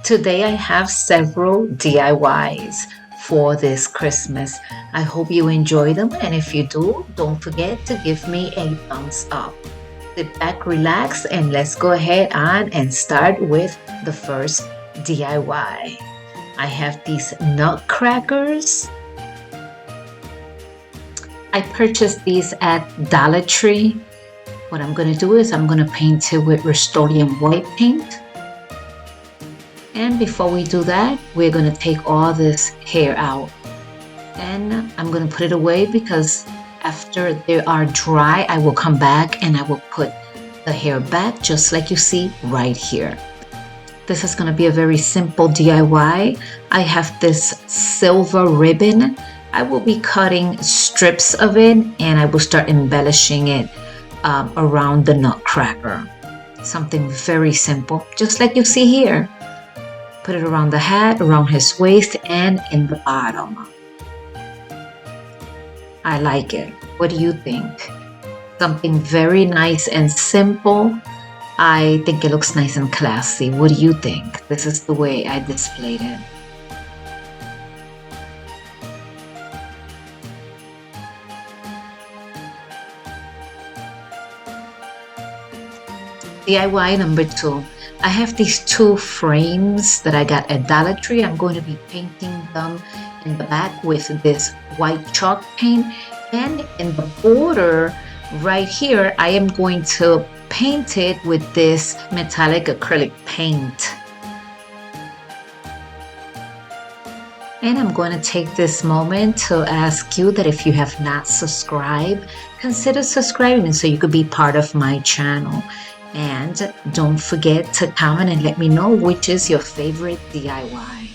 Today I have several DIYs for this Christmas. I hope you enjoy them, and if you do, don't forget to give me a thumbs up. Sit back, relax, and let's go ahead on and start with the first DIY. I have these nutcrackers. I purchased these at Dollar Tree. What I'm going to do is I'm going to paint it with Rust-Oleum white paint. And before we do that, we're going to take all this hair out. And I'm going to put it away because after they are dry, I will come back and I will put the hair back just like you see right here. This is going to be a very simple DIY. I have this silver ribbon. I will be cutting strips of it and I will start embellishing it around the nutcracker. Something very simple, just like you see here. Put it around the hat, around his waist, and in the bottom. I like it. What do you think? Something very nice and simple. I think it looks nice and classy. What do you think? This is the way I displayed it. DIY number 2. I have these 2 frames that I got at Dollar Tree. I'm going to be painting them in the back with this white chalk paint. And in the border right here, I am going to paint it with this metallic acrylic paint. And I'm going to take this moment to ask you that if you have not subscribed, consider subscribing so you could be part of my channel. And don't forget to comment and let me know which is your favorite DIY.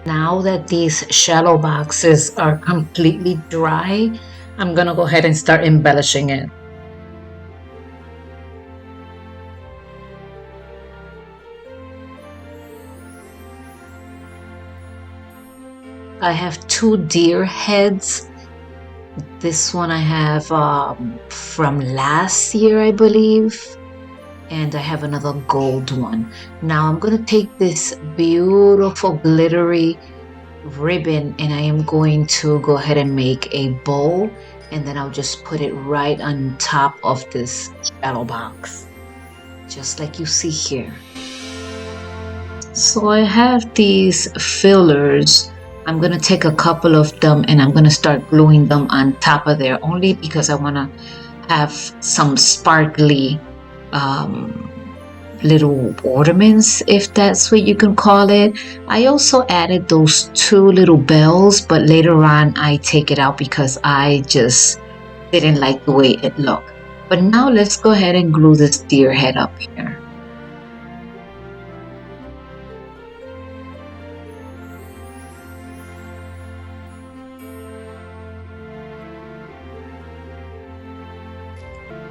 Now that these shallow boxes are completely dry, I'm gonna go ahead and start embellishing it. I have 2 deer heads. This one I have from last year, I believe, and I have another gold one. Now I'm going to take this beautiful glittery ribbon and I am going to go ahead and make a bow, and then I'll just put it right on top of this shallow box, just like you see here. So I have these fillers. I'm going to take a couple of them and I'm going to start gluing them on top of there, only because I want to have some sparkly little ornaments, if that's what you can call it. I also added those 2 little bells, but later on I take it out because I just didn't like the way it looked. But now let's go ahead and glue this deer head up here.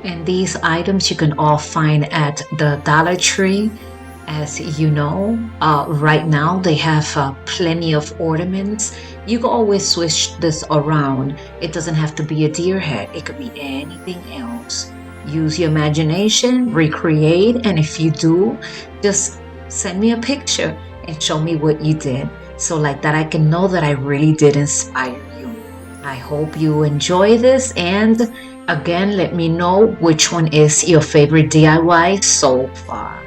And these items you can all find at the Dollar Tree. As you know, right now they have plenty of ornaments. You can always switch this around. It doesn't have to be a deer head. It could be anything else. Use your imagination, recreate, and if you do, just send me a picture and show me what you did. So like that I can know that I really did inspire you. I hope you enjoy this, and again, let me know which one is your favorite DIY so far.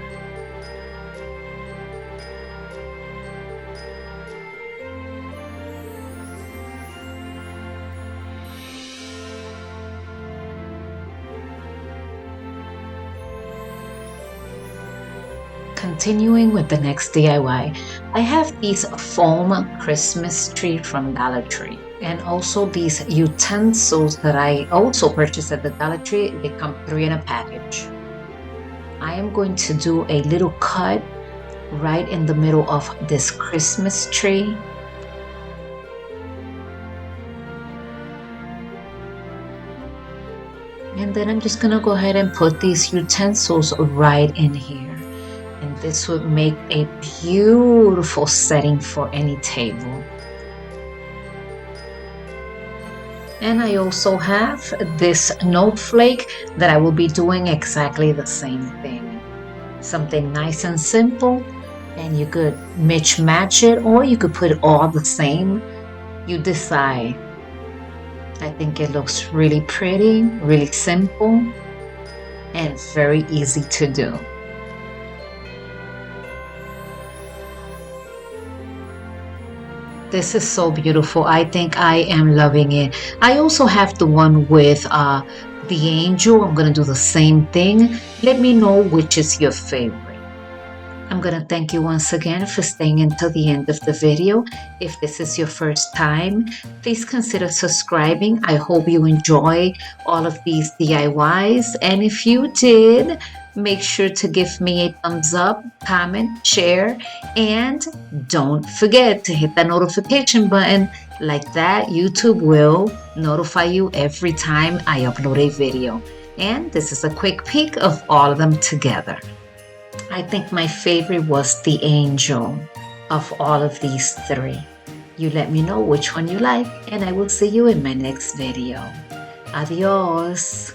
Continuing with the next DIY, I have these foam Christmas tree from Dollar Tree. And also these utensils that I also purchased at the Dollar Tree. They come 3 in a package. I am going to do a little cut right in the middle of this Christmas tree. And then I'm just gonna go ahead and put these utensils right in here. And this would make a beautiful setting for any table. And I also have this snowflake that I will be doing exactly the same thing. Something nice and simple, and you could match it, or you could put all the same. You decide. I think it looks really pretty, really simple, and very easy to do. This is so beautiful. I think I am loving it. I also have the one with the angel. I'm going to do the same thing. Let me know which is your favorite. I'm going to thank you once again for staying until the end of the video. If this is your first time, please consider subscribing. I hope you enjoy all of these DIYs. And if you did, make sure to give me a thumbs up, comment, share, and don't forget to hit that notification button. Like that, YouTube will notify you every time I upload a video. And this is a quick peek of all of them together. I think my favorite was the angel of all of these three. You let me know which one you like, and I will see you in my next video. Adios.